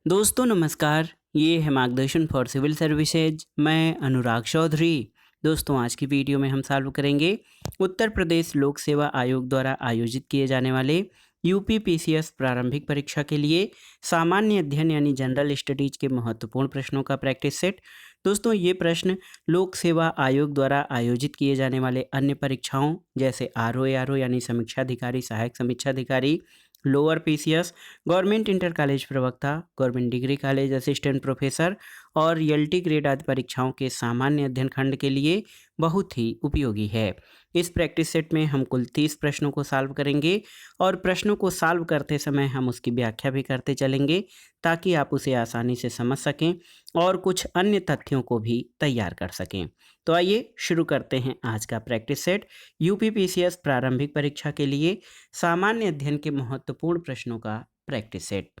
दोस्तों नमस्कार। ये है मार्गदर्शन फॉर सिविल सर्विसेज। मैं अनुराग चौधरी। दोस्तों आज की वीडियो में हम सॉल्व करेंगे उत्तर प्रदेश लोक सेवा आयोग द्वारा आयोजित किए जाने वाले यूपी पीसीएस प्रारंभिक परीक्षा के लिए सामान्य अध्ययन यानी जनरल स्टडीज के महत्वपूर्ण प्रश्नों का प्रैक्टिस सेट। दोस्तों ये प्रश्न लोक सेवा आयोग द्वारा आयोजित किए जाने वाले अन्य परीक्षाओं जैसे आरओ यानी समीक्षा अधिकारी, सहायक समीक्षा अधिकारी, lower PCS, government inter college प्रवक्ता, government degree college assistant professor और एलटी ग्रेड आदि परीक्षाओं के सामान्य अध्ययन खंड के लिए बहुत ही उपयोगी है। इस प्रैक्टिस सेट में हम कुल 30 प्रश्नों को सॉल्व करेंगे और प्रश्नों को सॉल्व करते समय हम उसकी व्याख्या भी करते चलेंगे ताकि आप उसे आसानी से समझ सकें और कुछ अन्य तथ्यों को भी तैयार कर सकें। तो आइए शुरू करते हैं आज का प्रैक्टिस सेट यूपी पीसीएस प्रारंभिक परीक्षा के लिए सामान्य अध्ययन के महत्वपूर्ण प्रश्नों का प्रैक्टिस सेट।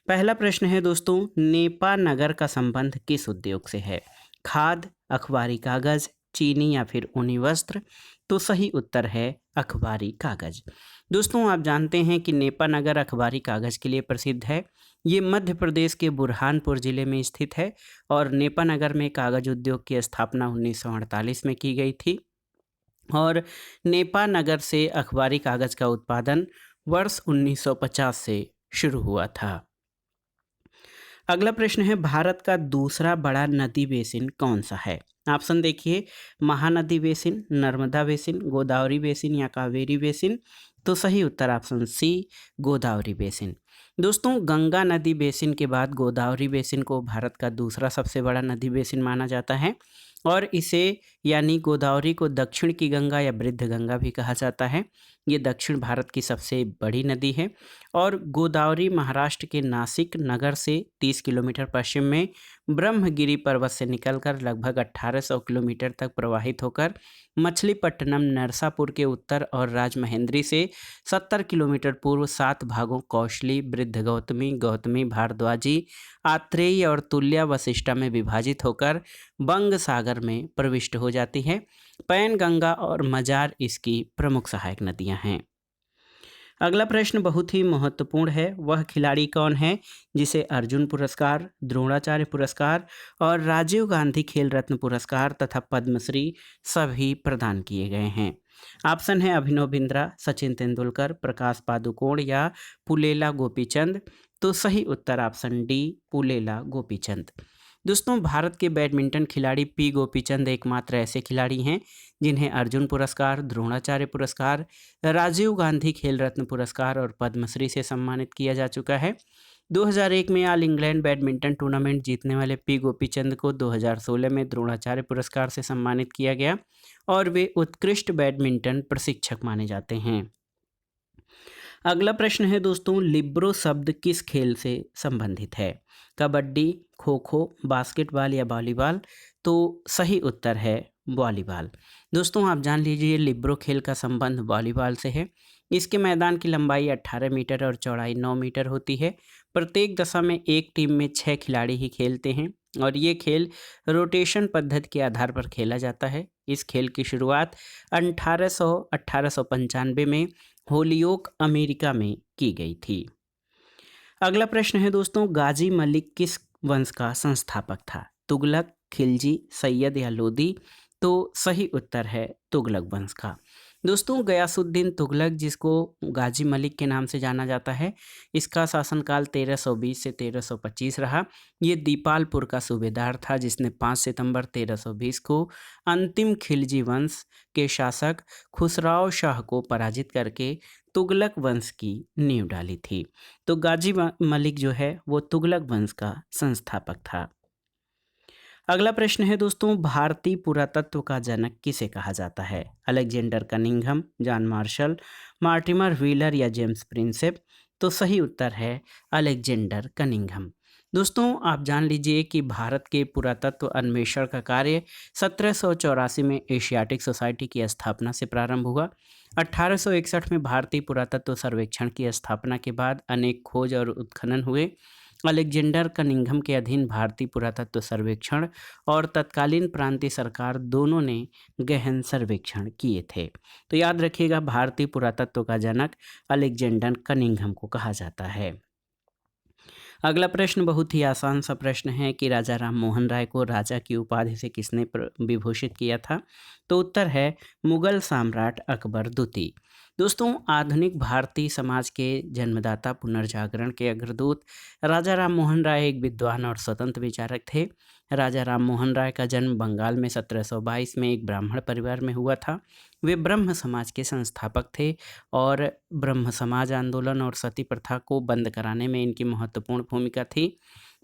पहला प्रश्न है दोस्तों, नेपा नगर का संबंध किस उद्योग से है? खाद, अखबारी कागज, चीनी या फिर ऊनी वस्त्र? तो सही उत्तर है अखबारी कागज। दोस्तों आप जानते हैं कि नेपा नगर अखबारी कागज के लिए प्रसिद्ध है। ये मध्य प्रदेश के बुरहानपुर जिले में स्थित है और नेपा नगर में कागज उद्योग की स्थापना 1948 में की गई थी और नेपा नगर से अखबारी कागज का उत्पादन वर्ष 1950 से शुरू हुआ था। अगला प्रश्न है, भारत का दूसरा बड़ा नदी बेसिन कौन सा है? ऑप्शन देखिए, Mahanadi basin, Narmada basin, Godavari basin या कावेरी बेसिन? तो सही उत्तर ऑप्शन सी, गोदावरी बेसिन। दोस्तों गंगा नदी बेसिन के बाद गोदावरी बेसिन को भारत का दूसरा सबसे बड़ा नदी बेसिन माना जाता है और इसे यानी गोदावरी को दक्षिण की गंगा या वृद्ध गंगा भी कहा जाता है। ये दक्षिण भारत की सबसे बड़ी नदी है और गोदावरी महाराष्ट्र के नासिक नगर से 30 किलोमीटर पश्चिम में ब्रह्मगिरी पर्वत से निकलकर लगभग 1800 किलोमीटर तक प्रवाहित होकर मछलीपट्टनम नरसापुर के उत्तर और राजमहेंद्री से 70 किलोमीटर पूर्व 7 भागों कौशली, वृद्ध गौतमी, गौतमी भारद्वाजी, आत्रेय और तुल्या वशिष्ठा में विभाजित होकर बंग सागर में प्रविष्ट हो जाती है। पैनगंगा और मजार इसकी प्रमुख सहायक नदियां हैं। अगला प्रश्न बहुत ही महत्वपूर्ण है, वह खिलाड़ी कौन है जिसे अर्जुन पुरस्कार, द्रोणाचार्य पुरस्कार और राजीव गांधी खेल रत्न पुरस्कार तथा पद्मश्री सभी प्रदान किए गए हैं? ऑप्शन है अभिनव बिंद्रा, सचिन तेंदुलकर, प्रकाश पादुकोण या पुलेला गोपीचंद? तो सही उत्तर ऑप्शन डी, पुलेला गोपीचंद। दोस्तों भारत के बैडमिंटन खिलाड़ी पी गोपीचंद एकमात्र ऐसे खिलाड़ी हैं जिन्हें अर्जुन पुरस्कार, द्रोणाचार्य पुरस्कार, राजीव गांधी खेल रत्न पुरस्कार और पद्मश्री से सम्मानित किया जा चुका है। 2001 में ऑल इंग्लैंड बैडमिंटन टूर्नामेंट जीतने वाले पी गोपीचंद को 2016 में द्रोणाचार्य पुरस्कार से सम्मानित किया गया और वे उत्कृष्ट बैडमिंटन प्रशिक्षक माने जाते हैं। अगला प्रश्न है दोस्तों, लिब्रो शब्द किस खेल से संबंधित है? कबड्डी, खो खो, बास्केटबॉल या वॉलीबॉल? तो सही उत्तर है वॉलीबॉल। दोस्तों आप जान लीजिए लिब्रो खेल का संबंध वॉलीबॉल से है। इसके मैदान की लंबाई 18 मीटर और चौड़ाई 9 मीटर होती है। प्रत्येक दशा में एक टीम में 6 खिलाड़ी ही खेलते हैं और ये खेल रोटेशन पद्धति के आधार पर खेला जाता है। इस खेल की शुरुआत 1895 में होलियोक अमेरिका में की गई थी। अगला प्रश्न है दोस्तों, गाजी मलिक किस वंश का संस्थापक था? तुगलक, खिलजी, सैयद या लोदी? तो सही उत्तर है तुगलक वंश का। दोस्तों गयासुद्दीन तुगलक, जिसको गाजी मलिक के नाम से जाना जाता है, इसका शासनकाल 1320 से 1325 रहा। ये दीपालपुर का सूबेदार था जिसने 5 सितंबर 1320 को अंतिम खिलजी वंश के शासक खुसराव शाह को पराजित करके तुगलक वंश की नींव डाली थी। तो गाजी मलिक जो है वो तुगलक वंश का संस्थापक था। अगला प्रश्न है दोस्तों, भारतीय पुरातत्व का जनक किसे कहा जाता है? Alexander Cunningham, John Marshall, Mortimer wheeler या जेम्स प्रिंसेप? तो सही उत्तर है अलेक्जेंडर कनिंघम। दोस्तों आप जान लीजिए कि भारत के पुरातत्व अन्वेषण का कार्य 1784 में एशियाटिक सोसाइटी की स्थापना से प्रारंभ हुआ। 1861 में भारतीय पुरातत्व सर्वेक्षण की स्थापना के बाद अनेक खोज और उत्खनन हुए। अलेक्जेंडर कनिंघम के अधीन भारतीय पुरातत्व सर्वेक्षण और तत्कालीन प्रांतीय सरकार दोनों ने गहन सर्वेक्षण किए थे। तो याद रखिएगा भारतीय पुरातत्व का जनक अलेक्जेंडर कनिंघम को कहा जाता है। अगला प्रश्न बहुत ही आसान सा प्रश्न है कि राजा राम मोहन राय को राजा की उपाधि से किसने विभूषित किया था? तो उत्तर है मुगल सम्राट अकबर द्वितीय। दोस्तों, आधुनिक भारतीय समाज के जन्मदाता, पुनर्जागरण के अग्रदूत राजा राम मोहन राय एक विद्वान और स्वतंत्र विचारक थे। राजा राम मोहन राय का जन्म बंगाल में 1722 में एक ब्राह्मण परिवार में हुआ था। वे ब्रह्म समाज के संस्थापक थे और ब्रह्म समाज आंदोलन और सती प्रथा को बंद कराने में इनकी महत्वपूर्ण भूमिका थी।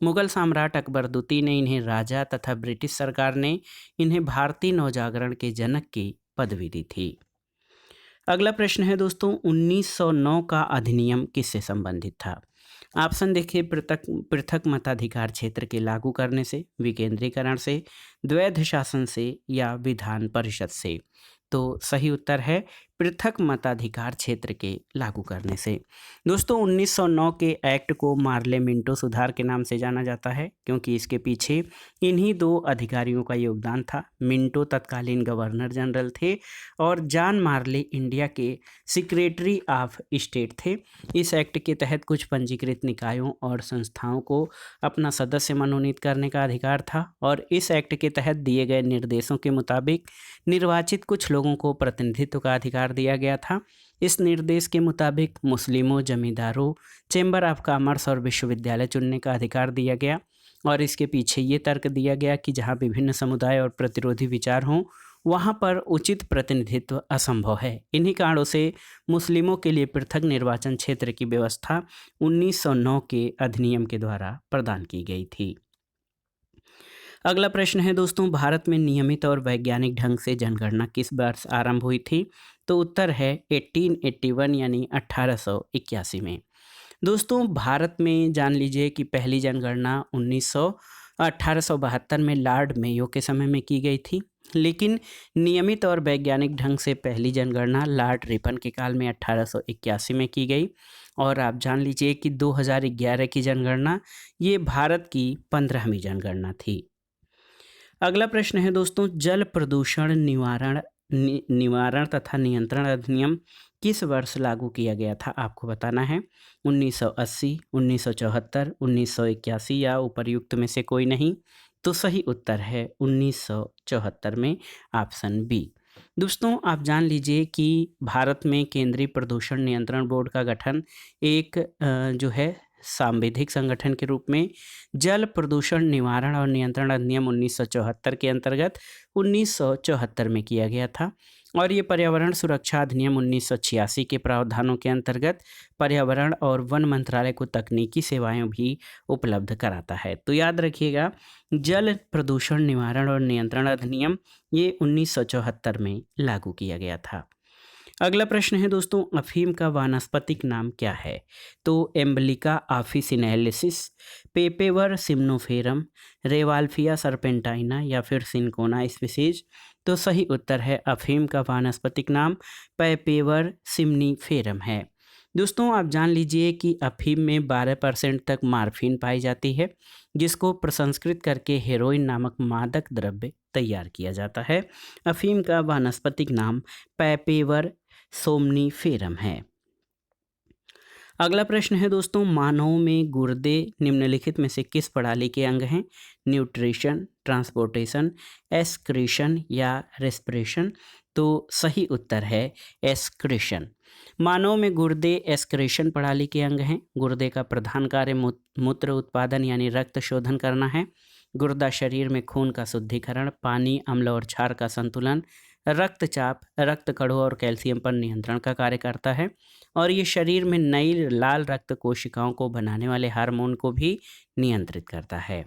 मुगल सम्राट अकबर द्वितीय ने इन्हें राजा तथा ब्रिटिश सरकार ने इन्हें भारतीय नवजागरण के जनक की पदवी दी थी। अगला प्रश्न है दोस्तों, 1909 का अधिनियम किससे संबंधित था? ऑप्शन देखिए, पृथक पृथक मताधिकार क्षेत्र के लागू करने से, विकेंद्रीकरण से, द्वैध शासन से या विधान परिषद से। तो सही उत्तर है पृथक मताधिकार क्षेत्र के लागू करने से। दोस्तों, 1909 के एक्ट को मार्ले मिंटो सुधार के नाम से जाना जाता है क्योंकि इसके पीछे इन्हीं दो अधिकारियों का योगदान था। मिंटो तत्कालीन गवर्नर जनरल थे और जॉन मार्ले इंडिया के सेक्रेटरी ऑफ स्टेट थे। इस एक्ट के तहत कुछ पंजीकृत निकायों और संस्थाओं को अपना सदस्य मनोनीत करने का अधिकार था और इस एक्ट के तहत दिए गए निर्देशों के मुताबिक निर्वाचित कुछ लोगों को प्रतिनिधित्व का अधिकार दिया गया था। इस निर्देश के मुताबिक मुस्लिमों, जमींदारों, चैम्बर ऑफ कॉमर्स और विश्वविद्यालय चुनने का अधिकार दिया गया और इसके पीछे ये तर्क दिया गया कि जहां विभिन्न समुदाय और प्रतिरोधी विचार हों वहां पर उचित प्रतिनिधित्व असंभव है। इन्हीं कारणों से मुस्लिमों के लिए पृथक निर्वाचन क्षेत्र की व्यवस्था 1909 के अधिनियम के द्वारा प्रदान की गई थी। अगला प्रश्न है दोस्तों, भारत में नियमित और वैज्ञानिक ढंग से जनगणना किस वर्ष आरंभ हुई थी? तो उत्तर है 1881 यानी 1881 में। दोस्तों, भारत में जान लीजिए कि पहली जनगणना 1872 में लॉर्ड मेयो के समय में की गई थी, लेकिन नियमित और वैज्ञानिक ढंग से पहली जनगणना लॉर्ड रिपन के काल में 1881 में की गई। और आप जान लीजिए कि 2011 की जनगणना ये भारत की 15वीं जनगणना थी। अगला प्रश्न है दोस्तों, जल प्रदूषण निवारण तथा नियंत्रण अधिनियम किस वर्ष लागू किया गया था? आपको बताना है। 1980, 1974, 1981 या उपर्युक्त में से कोई नहीं। तो सही उत्तर है 1974 में, ऑप्शन बी। दोस्तों, आप जान लीजिए कि भारत में केंद्रीय प्रदूषण नियंत्रण बोर्ड का गठन एक जो है सांविधिक संगठन के रूप में जल प्रदूषण निवारण और नियंत्रण अधिनियम 1974 के अंतर्गत 1974 में किया गया था और ये पर्यावरण सुरक्षा अधिनियम 1986 के प्रावधानों के अंतर्गत पर्यावरण और वन मंत्रालय को तकनीकी सेवाएं भी उपलब्ध कराता है। तो याद रखिएगा, जल प्रदूषण निवारण और नियंत्रण अधिनियम ये 1974 में लागू किया गया था। अगला प्रश्न है दोस्तों, अफीम का वानस्पतिक नाम क्या है? तो एम्बलिका ऑफिसिनेलिसिस, पेपेवर सिम्नोफेरम, रेवाल्फिया सर्पेंटाइना या फिर सिनकोना स्पीसीज। तो सही उत्तर है अफीम का वानस्पतिक नाम पेपेवर सिम्निफेरम है। दोस्तों, आप जान लीजिए कि अफीम में 12% तक मार्फिन पाई जाती है, जिसको प्रसंस्कृत करके हेरोइन नामक मादक द्रव्य तैयार किया जाता है। अफीम का वानस्पतिक नाम पेपेवर सोमनीफेरम है। अगला प्रश्न है दोस्तों, मानव में गुर्दे निम्नलिखित में से किस प्रणाली के अंग हैं? न्यूट्रिशन, ट्रांसपोर्टेशन, एक्सक्रीशन या रेस्पिरेशन। तो सही उत्तर है एक्सक्रीशन। मानव में गुर्दे एक्सक्रीशन प्रणाली के अंग हैं। गुर्दे का प्रधान कार्य मूत्र उत्पादन यानी रक्त शोधन करना है। गुर्दा शरीर में खून का शुद्धिकरण, पानी, अम्ल और क्षार का संतुलन, रक्तचाप, रक्त कणों और कैल्शियम पर नियंत्रण का कार्य करता है और ये शरीर में नई लाल रक्त कोशिकाओं को बनाने वाले हार्मोन को भी नियंत्रित करता है।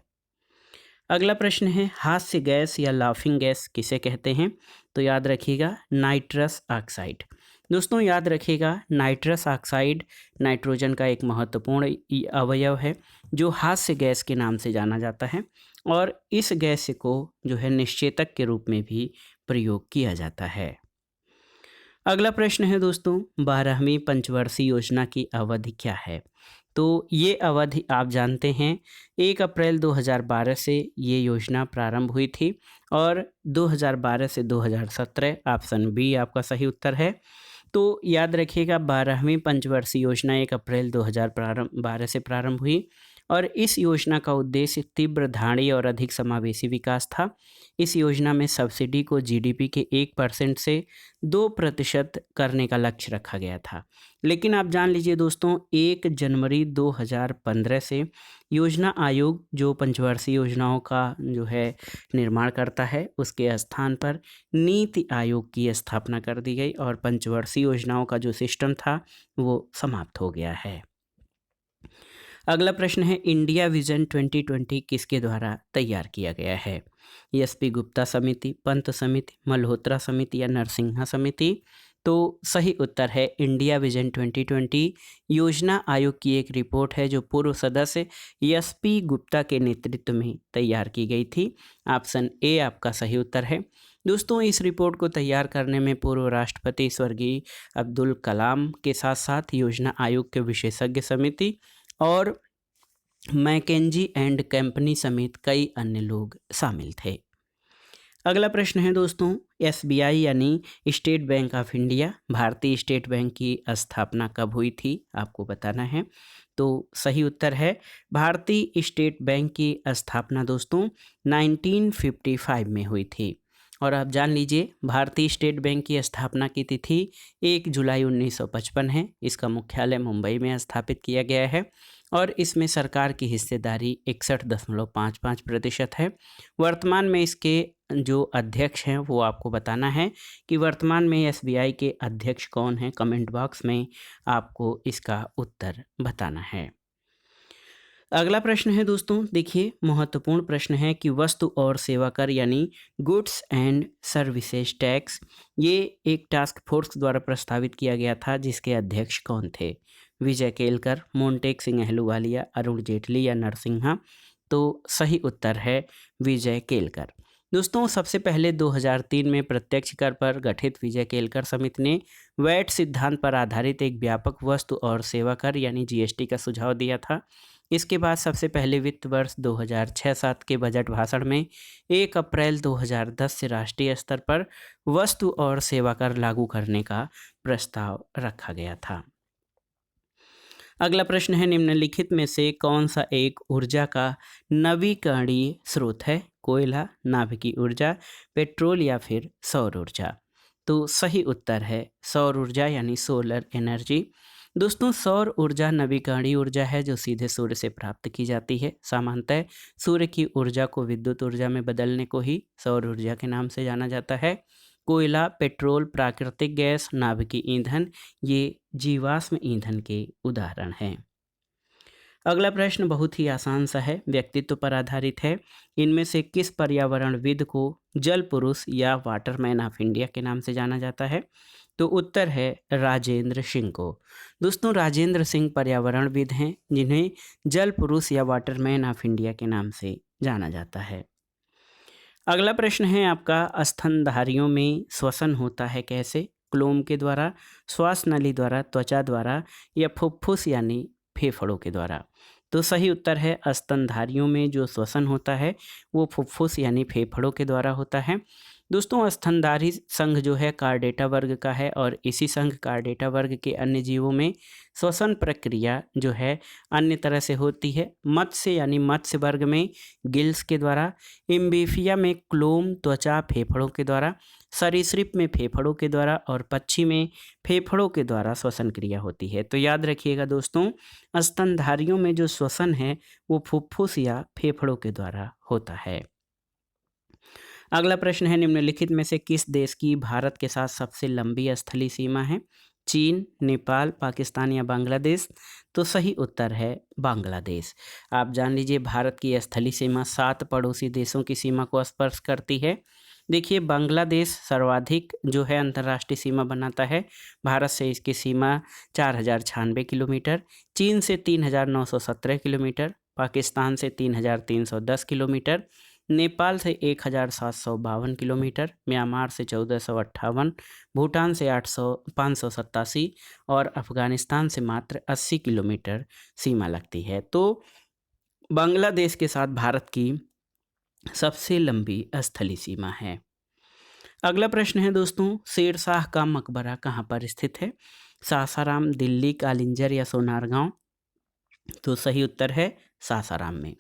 अगला प्रश्न है, हास्य गैस या लाफिंग गैस किसे कहते हैं? तो याद रखिएगा, नाइट्रस ऑक्साइड। दोस्तों, याद रखिएगा, नाइट्रस ऑक्साइड नाइट्रोजन का एक महत्वपूर्ण अवयव है जो हास्य गैस के नाम से जाना जाता है और इस गैस को जो है निश्चेतक के रूप में भी प्रयोग किया जाता है। अगला प्रश्न है दोस्तों, 12वीं पंचवर्षीय योजना की अवधि क्या है? तो ये अवधि आप जानते हैं 1 अप्रैल 2012 से ये योजना प्रारंभ हुई थी और 2012 से 2017, ऑप्शन बी आपका सही उत्तर है। तो याद रखिएगा, 12वीं पंचवर्षीय योजना 1 अप्रैल 2012 से प्रारंभ हुई और इस योजना का उद्देश्य तीव्र धाड़ी और अधिक समावेशी विकास था। इस योजना में सब्सिडी को जीडीपी के 1% से 2% करने का लक्ष्य रखा गया था। लेकिन आप जान लीजिए दोस्तों, 1 जनवरी 2015 से योजना आयोग जो पंचवर्षीय योजनाओं का जो है निर्माण करता है, उसके स्थान पर नीति आयोग की स्थापना कर दी गई और पंचवर्षीय योजनाओं का जो सिस्टम था वो समाप्त हो गया है। अगला प्रश्न है, इंडिया विजन 2020 किसके द्वारा तैयार किया गया है? एसपी गुप्ता समिति, पंत समिति, मल्होत्रा समिति या नरसिम्हा समिति? तो सही उत्तर है इंडिया विजन 2020 योजना आयोग की एक रिपोर्ट है जो पूर्व सदस्य एसपी गुप्ता के नेतृत्व में तैयार की गई थी। ऑप्शन ए आपका सही उत्तर है। दोस्तों, इस रिपोर्ट को तैयार करने में पूर्व राष्ट्रपति स्वर्गीय अब्दुल कलाम के साथ साथ योजना आयोग के विशेषज्ञ समिति और मैकेंजी एंड कंपनी समेत कई अन्य लोग शामिल थे। अगला प्रश्न है दोस्तों, एसबीआई यानी स्टेट बैंक ऑफ इंडिया, भारतीय स्टेट बैंक की स्थापना कब हुई थी? आपको बताना है। तो सही उत्तर है भारतीय स्टेट बैंक की स्थापना दोस्तों 1955 में हुई थी। और आप जान लीजिए, भारतीय स्टेट बैंक की स्थापना की तिथि 1 जुलाई 1955 है। इसका मुख्यालय मुंबई में स्थापित किया गया है और इसमें सरकार की हिस्सेदारी 61.55% है। वर्तमान में इसके जो अध्यक्ष हैं वो आपको बताना है कि वर्तमान में एसबीआई के अध्यक्ष कौन हैं। कमेंट बॉक्स में आपको इसका उत्तर बताना है। अगला प्रश्न है दोस्तों, देखिए महत्वपूर्ण प्रश्न है कि वस्तु और सेवा कर यानी गुड्स एंड सर्विसेज टैक्स, ये एक टास्क फोर्स द्वारा प्रस्तावित किया गया था जिसके अध्यक्ष कौन थे? विजय केलकर, मोंटेक सिंह अहलूवालिया, अरुण जेटली या नरसिम्हा? तो सही उत्तर है विजय केलकर। दोस्तों, सबसे पहले 2003 में प्रत्यक्ष कर पर गठित विजय केलकर समिति ने वैट सिद्धांत पर आधारित एक व्यापक वस्तु और सेवा कर यानी जीएसटी का सुझाव दिया था। इसके बाद सबसे पहले वित्त वर्ष 2006-07 के बजट भाषण में 1 अप्रैल 2010 से राष्ट्रीय स्तर पर वस्तु और सेवा कर लागू करने का प्रस्ताव रखा गया था। अगला प्रश्न है, निम्नलिखित में से कौन सा एक ऊर्जा का नवीकरणीय स्रोत है? कोयला, नाभिकीय ऊर्जा, पेट्रोल या फिर सौर ऊर्जा? तो सही उत्तर है सौर ऊर्जा यानी सोलर एनर्जी। दोस्तों, सौर ऊर्जा नवीकरणीय ऊर्जा है जो सीधे सूर्य से प्राप्त की जाती है। सामान्यतः सूर्य की ऊर्जा को विद्युत ऊर्जा में बदलने को ही सौर ऊर्जा के नाम से जाना जाता है। कोयला, पेट्रोल, प्राकृतिक गैस, नाभिकीय ईंधन ये जीवाश्म ईंधन के उदाहरण हैं। अगला प्रश्न बहुत ही आसान सा है, व्यक्तित्व पर आधारित है। इनमें से किस पर्यावरणविद को जल पुरुष या वाटरमैन ऑफ इंडिया के नाम से जाना जाता है? तो उत्तर है राजेंद्र सिंह को। दोस्तों, राजेंद्र सिंह पर्यावरणविद हैं जिन्हें जल पुरुष या वाटरमैन ऑफ इंडिया के नाम से जाना जाता है। अगला प्रश्न है आपका, स्तनधारियों में श्वसन होता है कैसे? क्लोम के द्वारा, श्वास नली द्वारा, त्वचा द्वारा या फुफ्फुस यानी फेफड़ों के द्वारा? तो सही उत्तर है स्तनधारियों में जो श्वसन होता है वो फुफ्फुस यानी फेफड़ों के द्वारा होता है। दोस्तों, स्तनधारी संघ जो है कार्डेटा वर्ग का है और इसी संघ कार्डेटा वर्ग के अन्य जीवों में श्वसन प्रक्रिया जो है अन्य तरह से होती है। मत्स्य यानी मत्स्य वर्ग में गिल्स के द्वारा, इम्बीफिया में क्लोम त्वचा फेफड़ों के द्वारा, सरीसृप में फेफड़ों के द्वारा और पक्षी में फेफड़ों के द्वारा श्वसन क्रिया होती है। तो याद रखिएगा दोस्तों, स्तनधारियों में जो श्वसन है वो फुफ्फुस या फेफड़ों के द्वारा होता है। अगला प्रश्न है, निम्नलिखित में से किस देश की भारत के साथ सबसे लंबी स्थलीय सीमा है? चीन, नेपाल, पाकिस्तान या बांग्लादेश? तो सही उत्तर है बांग्लादेश। आप जान लीजिए, भारत की स्थलीय सीमा 7 पड़ोसी देशों की सीमा को स्पर्श करती है। देखिए, बांग्लादेश सर्वाधिक जो है अंतर्राष्ट्रीय सीमा बनाता है। भारत से इसकी सीमा 4096 किलोमीटर, चीन से 3917 किलोमीटर, पाकिस्तान से 3310 किलोमीटर, नेपाल से 1752 किलोमीटर, म्यांमार से 1458, भूटान से 587 और अफगानिस्तान से मात्र 80 किलोमीटर सीमा लगती है। तो बांग्लादेश के साथ भारत की सबसे लंबी स्थलीय सीमा है। अगला प्रश्न है दोस्तों, शेरशाह का मकबरा कहाँ पर स्थित है? सासाराम, दिल्ली, कालिंजर या सोनारगांव? तो सही उत्तर है सासाराम में।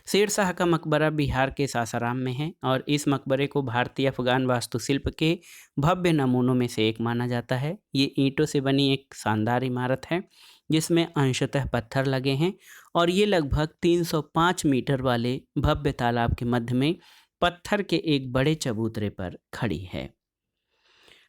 शेर शाह का मकबरा बिहार के सासाराम में है और इस मकबरे को भारतीय अफगान वास्तुशिल्प के भव्य नमूनों में से एक माना जाता है। ये ईंटों से बनी एक शानदार इमारत है जिसमें अंशतः पत्थर लगे हैं और ये लगभग 305 मीटर वाले भव्य तालाब के मध्य में पत्थर के एक बड़े चबूतरे पर खड़ी है।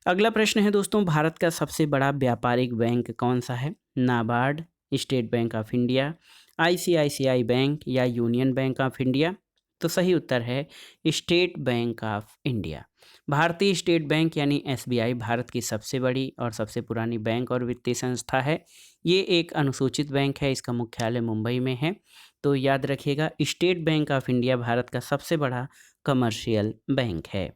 अगला प्रश्न है दोस्तों, भारत का सबसे बड़ा व्यापारिक बैंक कौन सा है? NABARD, state bank of India, ICICI bank या यूनियन बैंक ऑफ इंडिया? तो सही उत्तर है स्टेट बैंक ऑफ इंडिया। भारतीय स्टेट बैंक यानी एसबीआई भारत की सबसे बड़ी और सबसे पुरानी बैंक और वित्तीय संस्था है। ये एक अनुसूचित बैंक है, इसका मुख्यालय मुंबई में है। तो याद रखिएगा, state bank of India Bharat का सबसे बड़ा कमर्शियल बैंक है।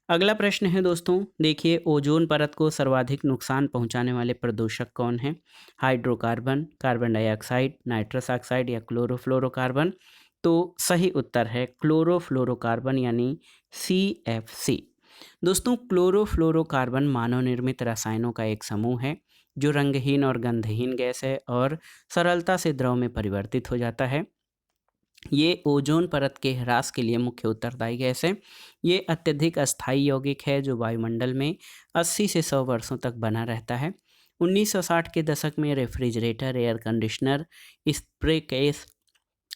अगला प्रश्न है दोस्तों, देखिए, ओजोन परत को सर्वाधिक नुकसान पहुंचाने वाले प्रदूषक कौन हैं? Hydrocarbon, carbon dioxide, nitrous oxide या क्लोरोफ्लोरोकार्बन? तो सही उत्तर है क्लोरोफ्लोरोकार्बन यानी CFC। दोस्तों, क्लोरोफ्लोरोकार्बन मानव निर्मित रसायनों का एक समूह है जो रंगहीन और गंधहीन गैस है और सरलता से द्रव में परिवर्तित हो जाता है। ये ओजोन परत के ह्रास के लिए मुख्य उत्तरदायी गैस है। ये अत्यधिक अस्थायी यौगिक है जो वायुमंडल में 80 से 100 वर्षों तक बना रहता है। 1960 के दशक में refrigerator, air conditioner, spray case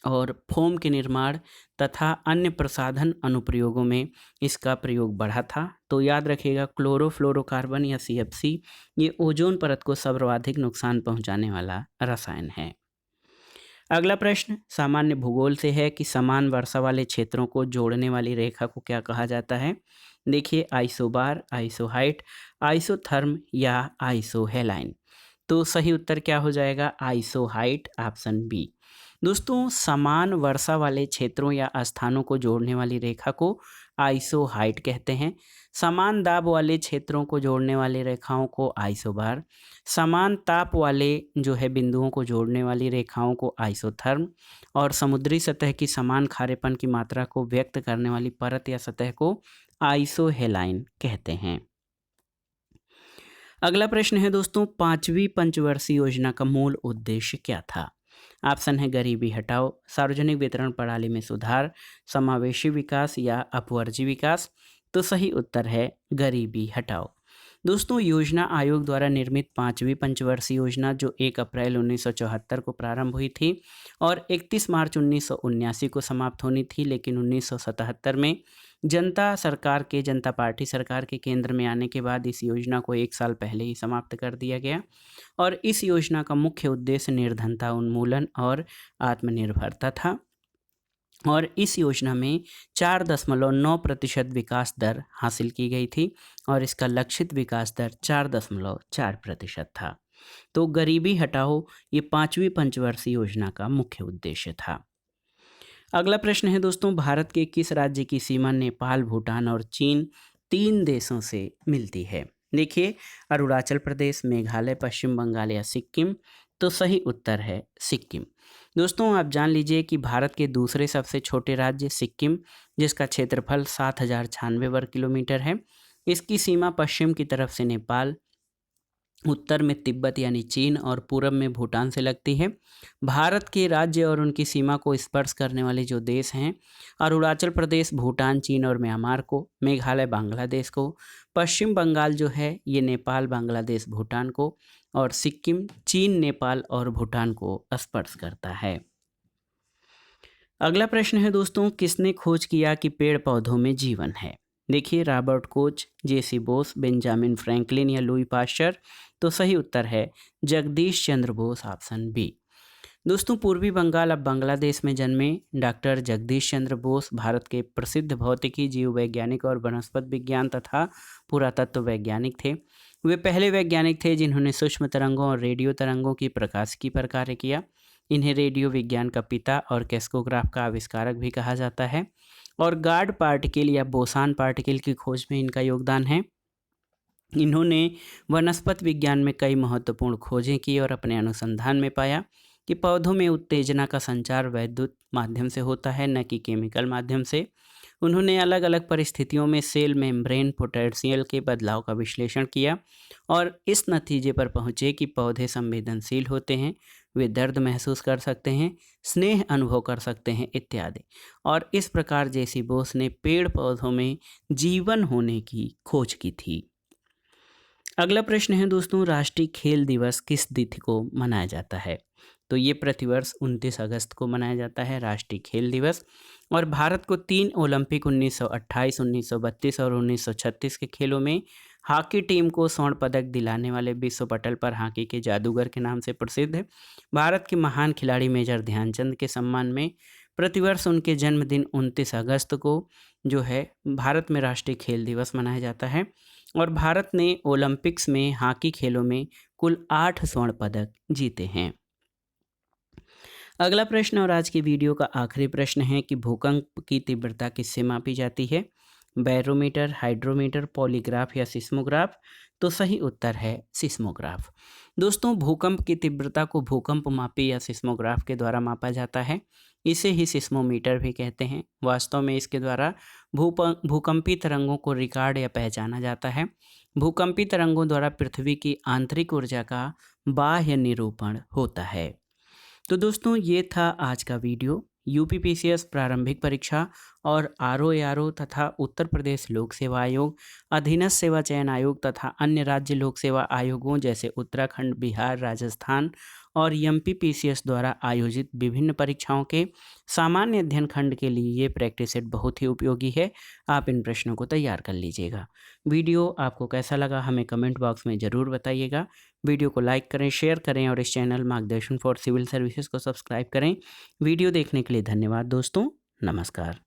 और फोम के निर्माण तथा अन्य प्रसाधन अनुप्रयोगों में इसका प्रयोग बढ़ा था। तो याद रखिएगा, क्लोरोफ्लोरोकार्बन या CFC ये ओजोन परत को सर्वाधिक नुकसान पहुंचाने वाला रसायन है। अगला प्रश्न सामान्य भूगोल से है कि समान वर्षा वाले क्षेत्रों को जोड़ने वाली रेखा को क्या कहा जाता है? देखिए, आइसोबार, आइसोहाइट, आइसोथर्म या आइसोहेलाइन? तो सही उत्तर क्या हो जाएगा? Isohyet, option B. दोस्तों, समान वर्षा वाले क्षेत्रों या स्थानों को जोड़ने वाली रेखा को आइसोहाइट कहते हैं। समान दाब वाले क्षेत्रों को जोड़ने वाली रेखाओं को आइसोबार, समान ताप वाले जो है बिंदुओं को जोड़ने वाली रेखाओं को आइसोथर्म और समुद्री सतह की समान खारेपन की मात्रा को व्यक्त करने वाली परत या सतह को आइसोहेलाइन कहते हैं। अगला प्रश्न है दोस्तों, 5वीं पंचवर्षीय योजना का मूल उद्देश्य क्या था? ऑप्शन है गरीबी हटाओ, सार्वजनिक वितरण प्रणाली में सुधार, समावेशी विकास या अपवर्जी विकास? तो सही उत्तर है गरीबी हटाओ। दोस्तों, योजना आयोग द्वारा निर्मित 5वीं पंचवर्षीय योजना जो 1 अप्रैल 1974 को प्रारंभ हुई थी और 31 मार्च 1979 को समाप्त होनी थी, लेकिन 1977 में जनता पार्टी सरकार के केंद्र में आने के बाद इस योजना को 1 साल पहले ही समाप्त कर दिया गया। और इस योजना का मुख्य उद्देश्य निर्धनता उन्मूलन और आत्मनिर्भरता था और इस योजना में 4.9% विकास दर हासिल की गई थी और इसका लक्षित विकास दर 4.4% था। तो गरीबी हटाओ ये 5वीं पंचवर्षीय योजना का मुख्य उद्देश्य था। अगला प्रश्न है दोस्तों, भारत के किस राज्य की सीमा नेपाल, भूटान और चीन 3 देशों से मिलती है? देखिए, अरुणाचल प्रदेश, मेघालय, पश्चिम बंगाल या सिक्किम? तो सही उत्तर है सिक्किम। दोस्तों, आप जान लीजिए कि भारत के दूसरे सबसे छोटे राज्य सिक्किम, जिसका क्षेत्रफल 7096 वर्ग किलोमीटर है, इसकी सीमा पश्चिम की तरफ से नेपाल, उत्तर में तिब्बत यानी चीन और पूरब में भूटान से लगती है। भारत के राज्य और उनकी सीमा को स्पर्श करने वाले जो देश हैं, अरुणाचल प्रदेश, भूटान, चीन और म्यांमार को, मेघालय बांग्लादेश को, पश्चिम बंगाल जो है ये नेपाल, बांग्लादेश, भूटान को और सिक्किम चीन, नेपाल और भूटान को स्पर्श करता है। अगला प्रश्न है दोस्तों, किसने खोज किया कि पेड़ पौधों में जीवन है? देखिए, Robert Koch, JC Bose, Benjamin Franklin या लुई पाश्चर? तो सही उत्तर है जगदीश चंद्र बोस, ऑप्शन बी। दोस्तों, पूर्वी बंगाल अब बांग्लादेश में जन्मे डॉक्टर जगदीश चंद्र बोस भारत के प्रसिद्ध भौतिकी, जीव वैज्ञानिक और वनस्पति विज्ञान तथा पुरातत्व वैज्ञानिक थे। वे पहले वैज्ञानिक थे जिन्होंने सूक्ष्म तरंगों और रेडियो तरंगों की प्रकाशिकी पर कार्य किया। इन्हें रेडियो विज्ञान का पिता और कैस्कोग्राफ का आविष्कारक भी कहा जाता है और गार्ड पार्टिकल या बोसान पार्टिकल की खोज में इनका योगदान है। इन्होंने वनस्पति विज्ञान में कई महत्वपूर्ण खोजें की और अपने अनुसंधान में पाया कि पौधों में उत्तेजना का संचार वैद्युत माध्यम से होता है, न कि केमिकल माध्यम से। उन्होंने अलग अलग परिस्थितियों में सेल मेम्ब्रेन पोटेंशियल के बदलाव का विश्लेषण किया और इस नतीजे पर पहुँचे कि पौधे संवेदनशील होते हैं, वे दर्द महसूस कर सकते हैं, स्नेह अनुभव कर सकते हैं इत्यादि। और इस प्रकार जेसी बोस ने पेड़ पौधों में जीवन होने की खोज की थी। अगला प्रश्न है दोस्तों, राष्ट्रीय खेल दिवस किस तिथि को मनाया जाता है? तो ये प्रतिवर्ष 29 अगस्त को मनाया जाता है राष्ट्रीय खेल दिवस। और भारत को 3 ओलंपिक 1928, 1932 और 1936 के खेलों में हॉकी टीम को स्वर्ण पदक दिलाने वाले विश्व पटल पर हॉकी के जादूगर के नाम से प्रसिद्ध है। भारत के महान खिलाड़ी मेजर ध्यानचंद के सम्मान में प्रतिवर्ष उनके जन्मदिन 29 अगस्त को जो है भारत में राष्ट्रीय खेल दिवस मनाया जाता है। और भारत ने ओलंपिक्स में हॉकी खेलों में कुल 8 स्वर्ण पदक जीते हैं। अगला प्रश्न और आज की वीडियो का आखिरी प्रश्न है कि भूकंप की तीव्रता किससे मापी जाती है? बैरोमीटर, हाइड्रोमीटर, पॉलीग्राफ या सिस्मोग्राफ? तो सही उत्तर है सिस्मोग्राफ। दोस्तों, भूकंप की तीव्रता को भूकंप मापी या सिस्मोग्राफ के द्वारा मापा जाता है। इसे ही सिस्मोमीटर भी कहते हैं। वास्तव में इसके द्वारा भूकंपी तरंगों को रिकॉर्ड या पहचाना जाता है। भूकंपी तरंगों द्वारा पृथ्वी की आंतरिक ऊर्जा का बाह्य निरूपण होता है। तो दोस्तों, ये था आज का वीडियो। यूपीपीसीएस प्रारंभिक परीक्षा और आरओएआरओ तथा उत्तर प्रदेश लोक सेवा आयोग, अधीनस्थ सेवा चयन आयोग तथा अन्य राज्य लोक सेवा आयोगों जैसे उत्तराखंड, बिहार, राजस्थान और एमपीपीसीएस द्वारा आयोजित विभिन्न परीक्षाओं के सामान्य अध्ययन खंड के लिए ये प्रैक्टिस सेट बहुत ही उपयोगी है। आप इन प्रश्नों को तैयार कर लीजिएगा। वीडियो आपको कैसा लगा हमें कमेंट बॉक्स में ज़रूर बताइएगा। वीडियो को लाइक करें, शेयर करें और इस चैनल मार्गदर्शन फॉर सिविल सर्विसेज को सब्सक्राइब करें। वीडियो देखने के लिए धन्यवाद दोस्तों। नमस्कार।